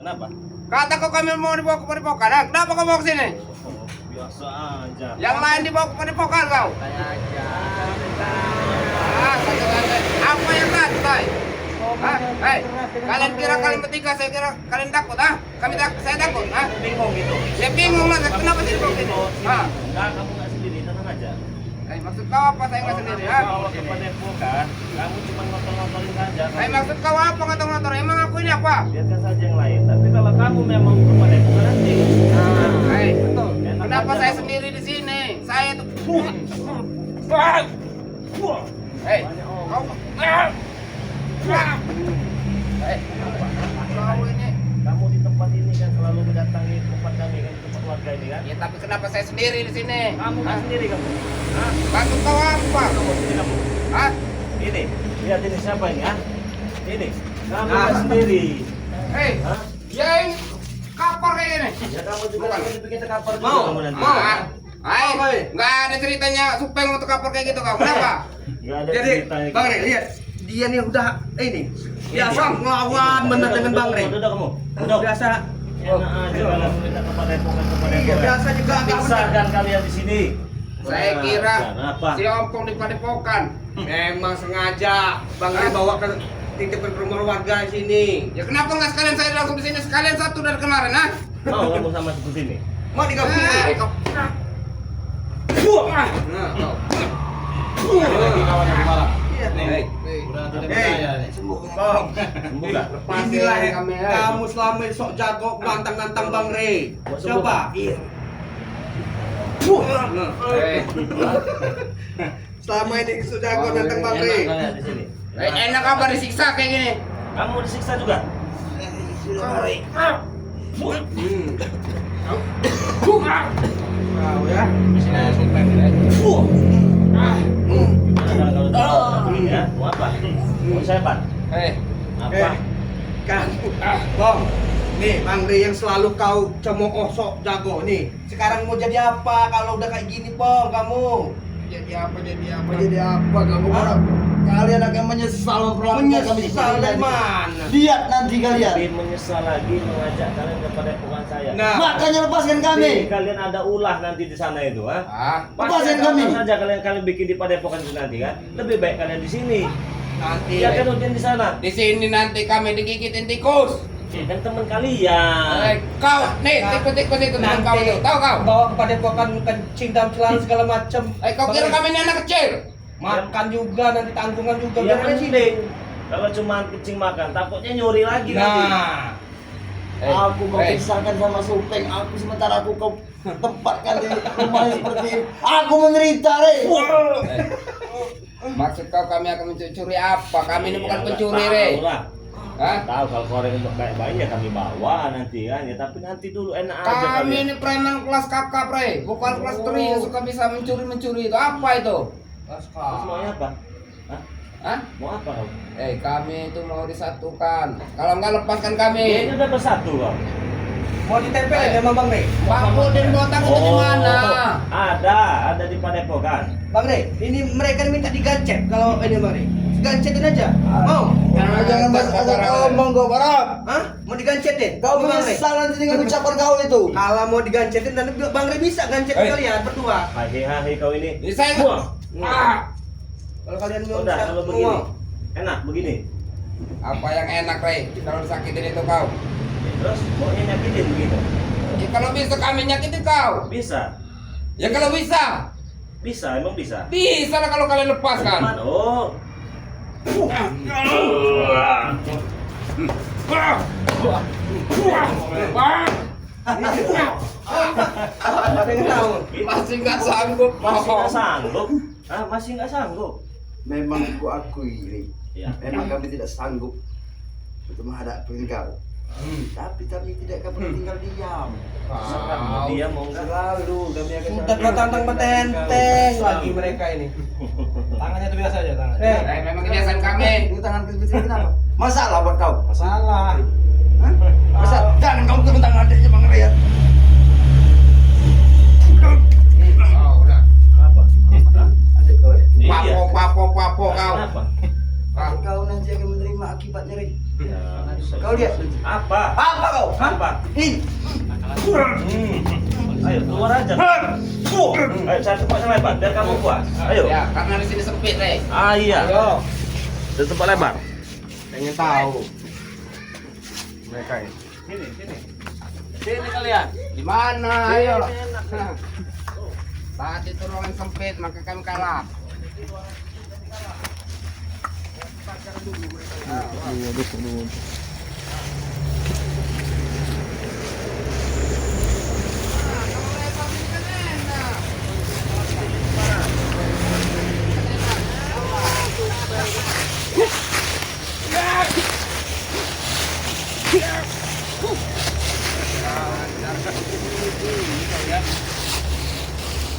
Kenapa? Kata kau kami mau dibawa ke padepokan. Nah, kenapa kau bawa ke sini? Biasa aja. Yang lain dibawa ke padepokan kau. Saya aja. Apa yang santai? Hah? Hei, kalian kira kalian bertiga, saya kira kalian takut, ah? Saya takut, ah? Bingung gitu. Saya bingung lah, kenapa sih dibawa ke sini? Ah? Enggak, kamu nggak sendiri, tenang aja. Maksud kau apa? Saya nggak sendiri, ah? Kalau ke padepokan, kamu cuma ngotor-ngotorin saja. Maksud kau apa ngotor-ngotor? Emang aku ini apa? Biarkan saja yang lain. Tapi kalau kamu memang ke padepokan nanti. Hei, betul. Enak Kenapa aja saya kamu. sendiri di sini? Saya tuh. Hei, kau. Hei, kau ini. Kamu di tempat ini kan selalu mendatangi tempat kami kan, tempat warga ini kan. Ya tapi kenapa saya sendiri di sini? Kamu kan sendiri kamu. Hah? Maksud kau apa? Kamu sendiri kamu. Hah? Ini, lihat ini siapa ini ah? Ini, kamu kan sendiri. Hei, Hah? dia ini kapar kayak gini. Ya kamu juga Bukan. nanti bikin terkapar juga Mau? kamu nanti. Mau? Hai, nggak ada ceritanya supeng untuk kapar kayak gitu kau. Kenapa? Nggak ada Jadi, ceritanya. Bang Rey, lihat. Dia nih udah ini. Biasa ngelawan bener dengan Bang Rey. Udah kamu. Udah. Biasa. Enak aja kalian minta kepada Iya, biasa juga nggak Bisa bener. kan kalian di sini? Saya kira Apa? si Ompong di padepokan. Memang sengaja Bang Rey bawa ke titipin ke rumah warga sini. Ya kenapa nggak sekalian saya langsung di sini? Sekalian satu dari kemarin, ah? Mau kamu sama seperti ini? Mau digabung? Kau. Nah, kau. Lagi kawan lagi malam. Iya nih. Udah tidak Hei, percaya nih. sembuh Bang. Sembuh nggak? Inilah Lepasin kami, hei. kamu selama ini sok jago nantang-nantang Bang Rey. Mau sembuh Coba. kan? Iya. Hei, Selama ini sok jago nantang Bang Rey. Enak kalian di sini. enak apa disiksa kayak gini? Kamu disiksa juga? Tahu ya. Ya, mau apa? Mau sebat? Hei, Apa? Kan, Bang, nih Bang Rey yang selalu kau cemooh sok jago nih. Sekarang mau jadi apa kalau udah kayak gini, Bang, kamu? jadi apa? Jadi apa kamu? Hah? Kalian akan menyesal memperlakukan kami Menyesal seperti dari ini. mana? Lihat nanti kalian. Lebih menyesal lagi mengajak kalian kepada padepokan saya. Nah, Makanya lepaskan kami. Jadi kalian ada ulah nanti di sana itu, ha? Ah, Pasti Lepaskan ada kami. ulah saja kalian bikin di padepokan itu nanti kan. Lebih baik kalian di sini. nanti Ya kan ujian di sana. di sini nanti kami digigitin tikus. Kan teman kalian. Kau, nih tikus-tikus itu teman kau itu, tahu kau? bawa kepada pokan kencing dalam celana segala macam. Kau kira kami ini anak kecil? Makan juga nanti tanggungan juga Yang biar ada sini. penting kalau cuma kecing makan, takutnya nyuri lagi nanti. Nah, Aku kau pisahkan sama Supeng. Aku sementara aku kau tempatkan di rumah yang seperti ini. Aku menderita, Re. Maksud kau kami akan mencuri apa? Kami ini bukan Iya, pencuri, nggak Re. tahu lah. Hah? Tahu kalau koreng untuk baik-baik ya kami bawa nanti kan ya, tapi nanti dulu enak aja Kami kalian. ini preman kelas kakap, Re. Bukan kelas 3 yang suka bisa mencuri-mencuri itu. Apa itu? Terus maunya apa? Hah? Hah? Mau apa kau? Kami itu mau disatukan. Kalau enggak lepaskan Ini kami. udah bersatu kau. mau ditempelin sama Bang Rey. Pak Budin botak itu di mana? Ada di padepokan. Bang Rey, ini mereka minta digancet kalau ini Bang Rey. Gancetin aja. Mau? Jangan banyak ngomong kau, Barab. Hah? Mau digancetin? Kau Bang Rey. menyesal nanti dengan ucapan kau itu. Kalau mau digancetin dan Bang Rey bisa gancetin kalian berdua. Hai kau ini. Ini saya Buang. Ah, Kalau kalian mau Udah kalau begini. mau. Enak begini. apa yang enak, Re? Kalau disakitin itu kau. Terus maunya nyakitin begitu. Ya, kalau bisa kami nyakitin kau. Bisa. Ya kalau bisa. Bisa, emang bisa. Bisa lah kalau kalian lepaskan. Cuman, oh. Ada yang tahu? Masih nggak sanggup. Masih nggak sanggup? Ah, masih nggak sanggup? Memang aku akui, Re. Ya. Memang kami tidak sanggup untuk menghadapi kau. Tapi kami tidak akan pernah tinggal diam. Sekarang dia mau nggak? Selalu kami akan Sudah dua tantang betenteng lagi mereka ini. Tangannya itu biasa aja tangan. Memang kebiasaan kami. Itu tangan kecil kenapa? Masalah buat kau? Masalah. Hah? Masa jangan kau tentang adiknya Bang Rey ya. Oh, udah. Apa? Adik kau ya. Iya. Papo kau. Kenapa? Kau nanti akan menerima akibatnya, Rey. Ya, Kau lihat nanti. apa? Apa kau? kau? Hah? Apa? Ih. Ayo keluar aja. Ayo saya tempat yang lebar biar kamu puas. Ayo. Ya, karena di sini sempit, Rey. Ah iya. Ayo. Di tempat lebar. Pengen tahu. Mereka ini. Sini, sini. Sini kalian. Di mana? Ayo. Sini, enak. Saat itu ruangan sempit, maka kami kalah.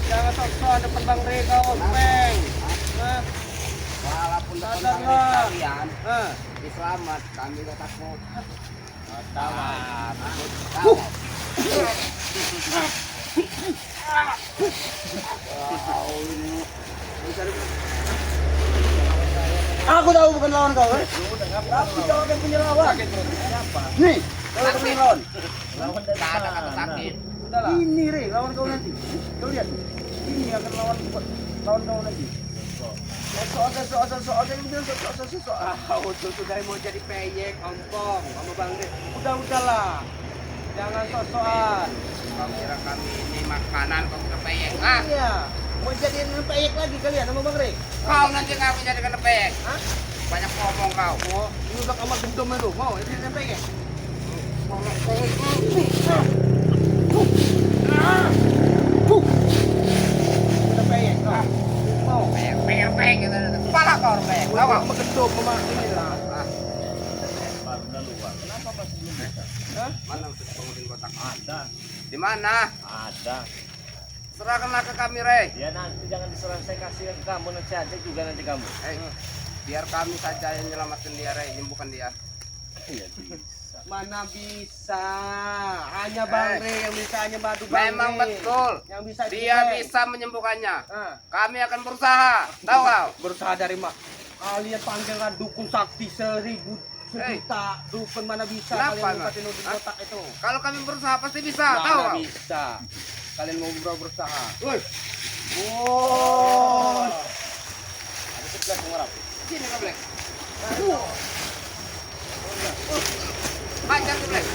Jangan sok-sok depan Bang Rey kau, Peng. Walaupun depan Sadar, tangan Bang. kalian, Hah? selamat, kami gak takut. Aku tahu bukan lawan kau, kan? Tapi kau akan punya lawan. Nih, kau akan punya lawan. Tak ada kata sakit. Ini Re, lawan kau nanti. Kau lihat. Ini akan lawan kau nanti. Udah sudah mau jadi peyek, ompong, sama Bang Rey. Udahlah. Jangan sok-sokan. Kau kira kami ini makanan, kau kira peyek. Ah, Iya. Mau jadiin peyek lagi kalian sama Bang Rey. kau nanti kami jadikan peyek. Hah? Banyak ngomong kau. Oh, ini udah kamar gendom itu. Mau jadi peyek? Udah peyek kau. Mau? Peyek gitu. Kepala kau orang peyek. Tahu kau? Kamar gendom, kamar ini lah. Lebar udah luar. Kenapa masih belum bisa? Hah? Mana untuk pengutin kotak? Ada. Di mana? Ada. Serahkanlah ke kami, Rey. Ya nanti jangan diserah saya kasih ke kamu nanti aja juga nanti kamu. Biar kami saja yang menyelamatkan dia, Rey, nyembuhkan dia. Iya bisa. Mana bisa? Hanya Bang Rey yang bisa nyembadu Bang Memang Rey. betul. Yang bisa Dia Peng. bisa menyembuhkannya. Ah, Kami akan berusaha. Tahu kau? berusaha dari mak. Kalian panggilkan dukun sakti 1000 Hei. sejuta. Dukun mana bisa Kenapa, kalian Mas? ngumpetin udin Hah? kotak itu? Kalau kami berusaha pasti bisa. Tahu Mana kau? bisa? Kalian mau berusaha. Woi, Wow. Ada 11 pengarap. sini kau, Black. Hajar tuh, Black.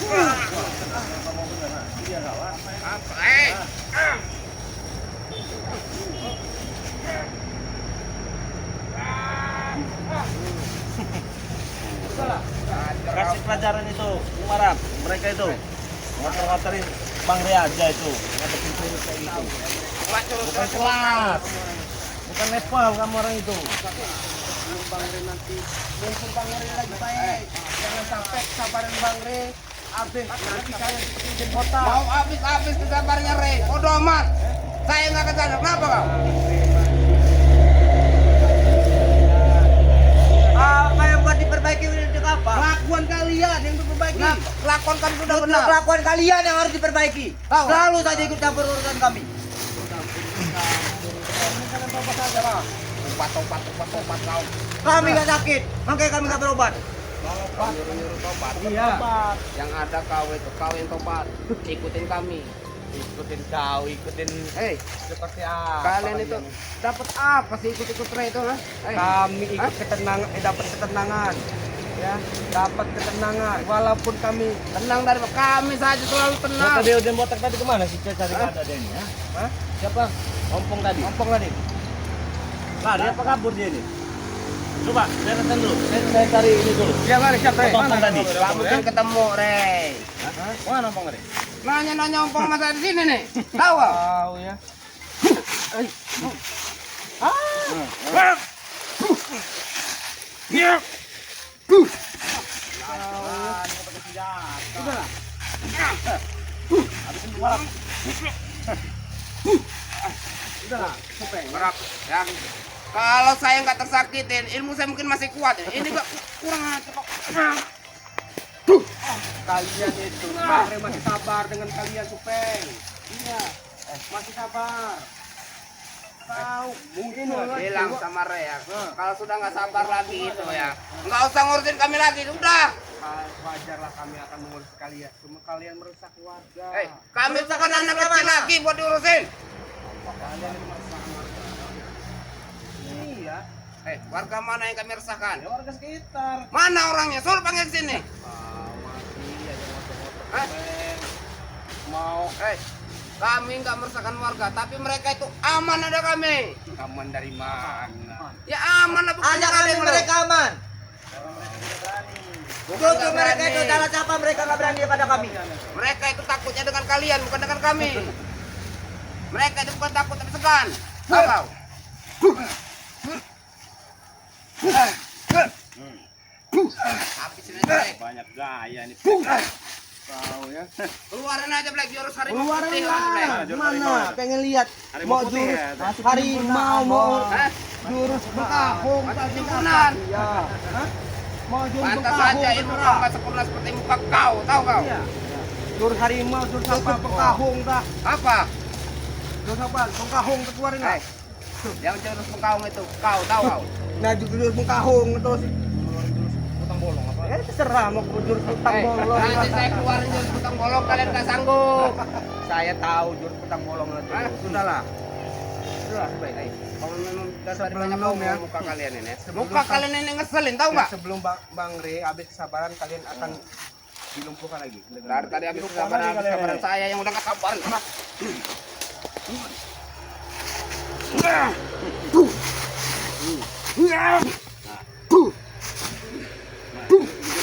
Kamu bener nah. Iya kawan. Apa? Kasih pelajaran itu, Umarap. Mereka itu ngotor-ngotorin Bang Rey aja itu. Ngadepin virus kayak gitu. Bukan kelas. Bukan level kamu orang itu. Bang Rey nanti mumpung Bang Rey lagi baik. Jangan sampai kesabaran Bang Rey habis. Nanti kalian seperti udin kotak. Mau habis-habis kesabarnya, Rey. Bodoh amat. Saya nggak kesana. Kenapa kau? Apa yang buat diperbaiki untuk apa? Kelakuan kalian yang diperbaiki. Nah, kelakuan kami sudah benar. Kelakuan kalian yang harus diperbaiki. Tahu. Selalu saja ikut campur urusan kami. Obat kau. Kami gak sakit, makanya kami gak berobat. Nyuruh-nyuruh tobat. Iya. Yang ada kau itu, kau yang tobat. Ikutin kami. Ikutin kau, ikutin Hei, seperti apa? kalian itu dapat apa sih ikut-ikut Rey itu? Hah? Kami ikut ketenangan, dapat ketenangan. Ya, dapat ketenangan. Walaupun kami Tenang dari kami saja selalu tenang. Tadi udah botak tadi kemana sih? Cari ada dia ini ya? Hah? Siapa? Ompong tadi. ompong tadi. Lari apa kabur dia ini? Coba, saya datang dulu. Saya cari ini dulu. Dia mari siapa? Ompong tadi. Gak mungkin ketemu, Rey. Mana ompong tadi? Nanya-nanya ompong masa di sini nih. Tahu kau? Tahu ya. Berap, ya. Kalau saya nggak tersakitin, ilmu saya mungkin masih kuat. Ini kok kurang aja kok. Kalian itu, Bang Rey masih sabar dengan kalian, Supeng. Iya, masih sabar. Kau mungkin Bilang sama Rea, kalau sudah nggak sabar lagi itu ya, nggak usah ngurusin kami lagi, udah. wajarlah kami akan mengurus kalian. Cuma kalian merusak warga. Kami bukan anak kecil lagi buat diurusin. Kalian yang merusak warga. Iya. Warga mana yang kami resahkan? Ya warga sekitar. Mana orangnya? Suruh panggil sini. Masih aja motor-motor. Hah? Mau Kami nggak meresahkan warga, tapi mereka itu aman ada kami. aman dari mana? Ya aman lah. Ada kami mereka aman. Bukan Tutup mereka itu cara siapa mereka nggak berani pada kami. Mereka itu takutnya dengan kalian, bukan dengan kami. Mereka itu bukan takut, tapi segan. Tahu kau? Habis ini Black. Banyak gaya nih. Tahu ya. Keluarin aja Black, jurus harimau Keluarin putih lah. lagi, Black. Mana? Pengen lihat. Harimau Mau putih jurus ya? harimau, mau Hah? jurus bekahung. Masih sempurna. Iya. Hah? Mau jurus Pantas bekahung. saja itu kau nggak sempurna seperti muka kau, tahu kau? Iya. Jurus harimau, jurus apa? Bekahung dah. Apa? Jurus apa? Bekahung keluarin lah. Yang jurus pengkaung itu, kau tahu kau? Nah, jurus bekahung terus. Utang bolong apa? Terserah mau jurus utang bolong. Nanti saya keluarin jurus putang bolong, kalian nggak sanggup. Saya tahu jurus utang bolong itu. Hah? Sudahlah. Sudahlah, baik. Kalau memang dari Sebelum banyak ya. muka kalian ini, Sebelum muka kalian ini ngeselin, tahu nggak? Sebelum Bang Re habis kesabaran kalian akan dilumpuhkan lagi. Dari tadi habis kesabaran saya yang udah nggak sabar.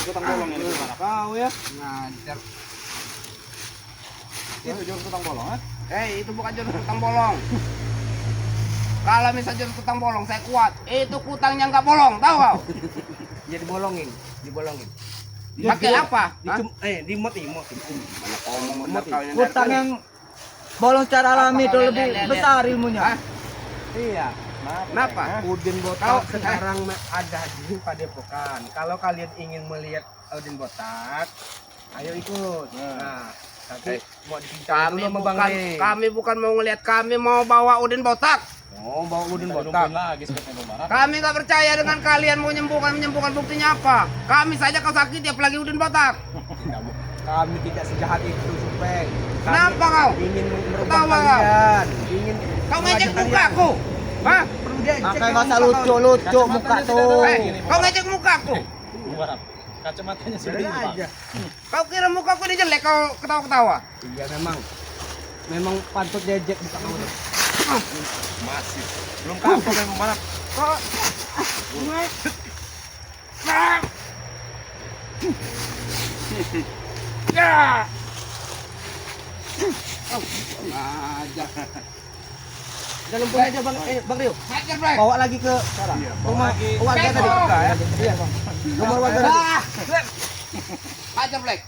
Utang bolong ini gimana? Kau ya. Ngajar. Itu jurus utang bolong, ha? Itu bukan jurus kutang bolong. Kalau misalnya jurus kutang bolong saya kuat, itu kutangnya nggak bolong, tahu kau? Jadi bolongin, dibolongin. Pakai apa? Hah? Dimot. Hutang yang bolong secara alami itu Lihat, lebih lihat, besar ilmunya. Hah? Iya. Kenapa? Udin Kau- botak sekarang ada di Padepokan. Kalau kalian ingin melihat Udin botak, ayo ikut. Nah, tapi mau dipincang Kami dulu sama Bang bukan, Re. kami bukan mau ngelihat, kami mau bawa Udin botak. Oh, bawa Udin Kita botak. dilumpuhin lagi seperti Mubarak. Kami nggak percaya dengan kalian mau menyembuhkan buktinya apa? Kami saja kau sakiti, apalagi Udin botak. Kami tidak sejahat itu, Supeng. Kami Kenapa kau? ingin merubah Tahu kau? kalian. Ingin Kau ngecek mengajak mukaku? Hah? Perlu dia cek Makanya muka masa kau. lucu muka tuh. Kau ngecek mukaku? Mubarak. Kacamatanya Biarin sedih, Bang. aja. Kau kira mukaku ini jelek kau ketawa-ketawa? Iya memang patut jejek muka kamu tuh. Masih. Belum kapok kan Mubarak. Kau Ya. Aja. Dalam pun aja Bang Rio. Hajar, Bray. Bawa lagi ke rumah warga tadi. Iya, Bang. Rumah warga tadi. Hajar, Black.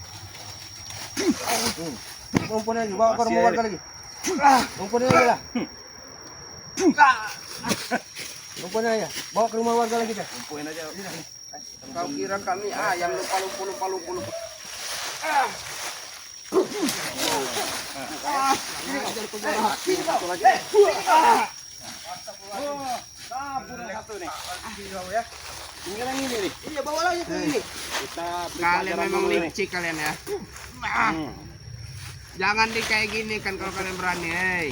Rumpun lagi, bawa ke rumah warga lagi. Rumpun lagi lah. Rumpun aja. Bawa ke rumah warga lagi dah. Lumpuhin aja. Kau kira kami ayam lupa. Tinggal yang ini nih. Iya, bawa lagi ke ini. Kita beri Kalian pelajaran memang dulu nih. licik kalian ya. Jangan di kayak gini kan kalau kalian berani, hei.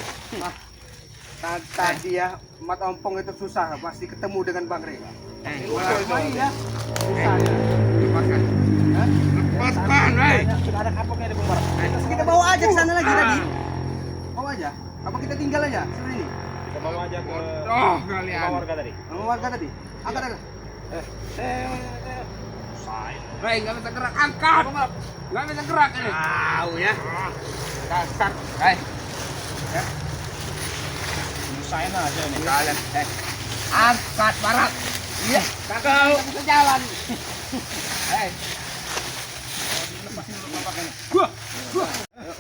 Tadi ya, Mat Ompong itu susah pasti ketemu dengan Bang Re. Main ya. Lepaskan. Lepaskan, hei. Sudah ada kapoknya di Bang. Terus kita bawa aja ke sana lagi tadi. Bawa aja. Apa kita tinggal aja seperti ini? Kita bawa aja ke Oh, rumah kalian. warga tadi. Rumah warga tadi. Angkat. Hei, nggak bisa gerak, angkat. Nggak bisa gerak ini. Tahu ya. Dasar. Hei, Nyusahin aja nih. kalian. Hei, angkat barat. Iya, kau bisa jalan. Hei,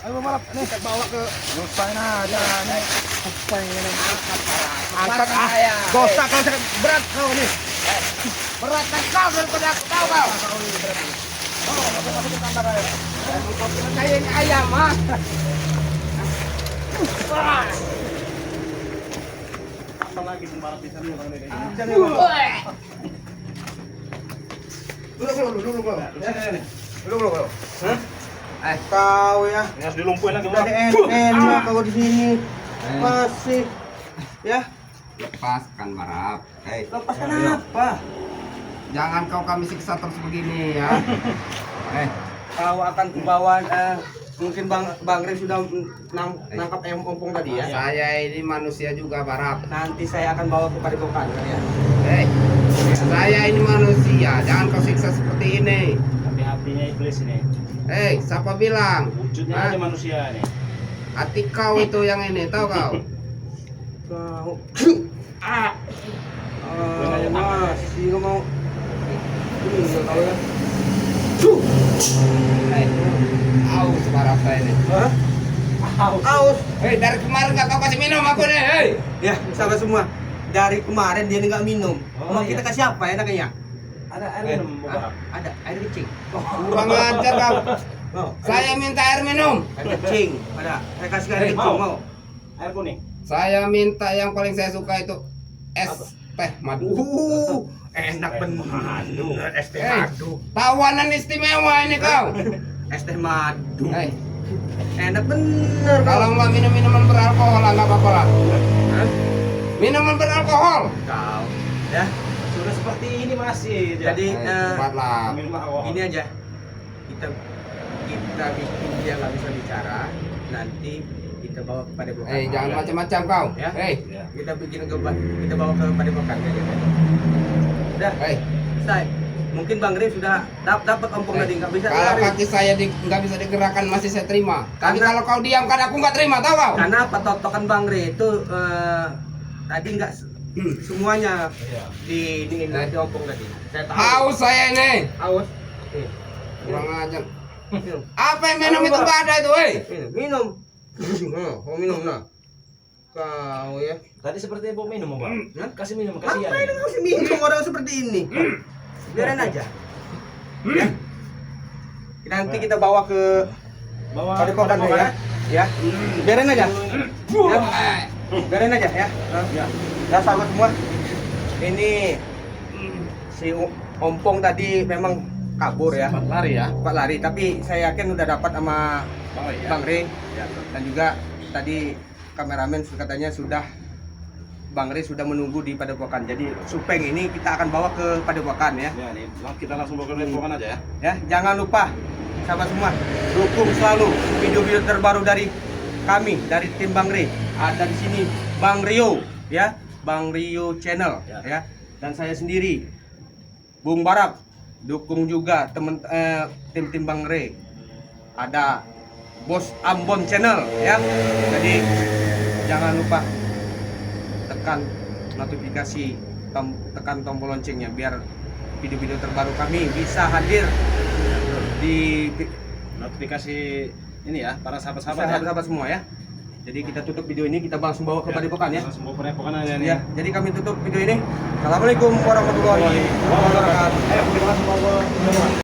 Ayo malap nih kita bawa ke Nyusahin aja nih. angkat saya. Dosa kau sangat berat kau nih. Berat kan kau daripada aku tahu kau. Saya ini ayam, ha? pasang lagi Bung Barat di sana Bang Rey. Dulu. Dulu. Hah? Kau ya. Ini harus dilumpuhin lagi Udah Bang. enak kau di sini. Masih ya. Lepaskan Barap. Lepaskan apa? Jangan kau kami siksa terus begini ya. Kau akan kubawa mungkin Bang Rey sudah nangkap ayam ompong tadi ya. Saya ini manusia juga Barap. Nanti saya akan bawa kepada Bokan ya. Saya ini manusia, jangan kau siksa seperti ini. Tapi hatinya iblis ini. Siapa bilang? Wujudnya Hah? aja manusia ini. Hati kau itu yang ini, tahu kau? Kau masih nggak mau. Ini nggak tahu ya. Aus Barap saya ini. Hah? Aus. Dari kemarin nggak kau kasih minum aku nih. Ya, sahabat semua. Dari kemarin dia nggak minum. Mau kita kasih apa enaknya? Ada air minum Bung Barat. Ada air kecing. Kurang ajar kau. Mau? Saya minta air minum. Air kecing. Ada. Saya kasih air kecing. mau. Mau? Air kuning. Saya minta yang paling saya suka itu es teh madu. Enak bener. Es teh Eh. madu. Tawanan istimewa ini kau. Es teh madu. Enak Enak bener. Kalau nggak minum minuman beralkohol nggak apa-apa lah. Hah? Minuman beralkohol. Kau. Ya. Sudah seperti ini masih. Jadi Cepatlah. minum alkohol. ini aja. Kita bikin dia nggak bisa bicara. Nanti kita bawa kepada Bokan. Jangan macam-macam kau. Ya. Ya. Kita bikin kita bawa kepada Bokan aja. Udah. Selesai. Mungkin Bang Rey sudah dapat ompong tadi nggak bisa. Kalau lari. kaki saya nggak bisa digerakkan masih saya terima. Tapi Karena- kalau kau diam kan aku nggak terima, tahu kau? Karena patotokan Bang Rey itu tadi nggak semuanya di ompong tadi. Saya tahu. Haus saya ini. Haus. Kurang ajar. Minum. Apa yang minum itu nggak ada itu, Minum. Mau minum nah. Kau ya. Tadi seperti Bung minum Bang. Hah? Kasih minum, kasihan. Apa ini masih minum orang seperti ini? Biarin aja. Ya. Nanti kita bawa ke Bawa Padepokan ya. Ya. Biarin aja. Ya. Biarin aja ya. Ya. Ya sahabat semua. Ini si ompong tadi memang kabur ya. Cepat lari ya. Cepat lari, tapi saya yakin udah dapat sama Bang Rey ya. Bang Rey Ya. dan juga tadi kameramen katanya sudah Bang Rey sudah menunggu di Padepokan. Jadi Supeng ini kita akan bawa ke Padepokan ya. Ya, nih kita langsung bawa ke Padepokan aja ya. Ya, jangan lupa sahabat semua dukung selalu video-video terbaru dari kami dari tim Bang Rey. Ada di sini Bang Rio ya, Bang Rio Channel ya. Dan saya sendiri Bung Barat dukung juga tim Bang Rey. Ada Bos Ambon Channel ya. Jadi jangan lupa tekan notifikasi, tekan tombol loncengnya biar video-video terbaru kami bisa hadir di Notifikasi ini ya, para sahabat-sahabat ya. sahabat-sahabat semua ya. Jadi kita tutup video ini, kita langsung bawa ke Padepokan ya. Langsung bawa ke Padepokan aja nih. Ya, jadi kami tutup video ini. Assalamualaikum warahmatullahi wabarakatuh. Ayo kita langsung bawa ke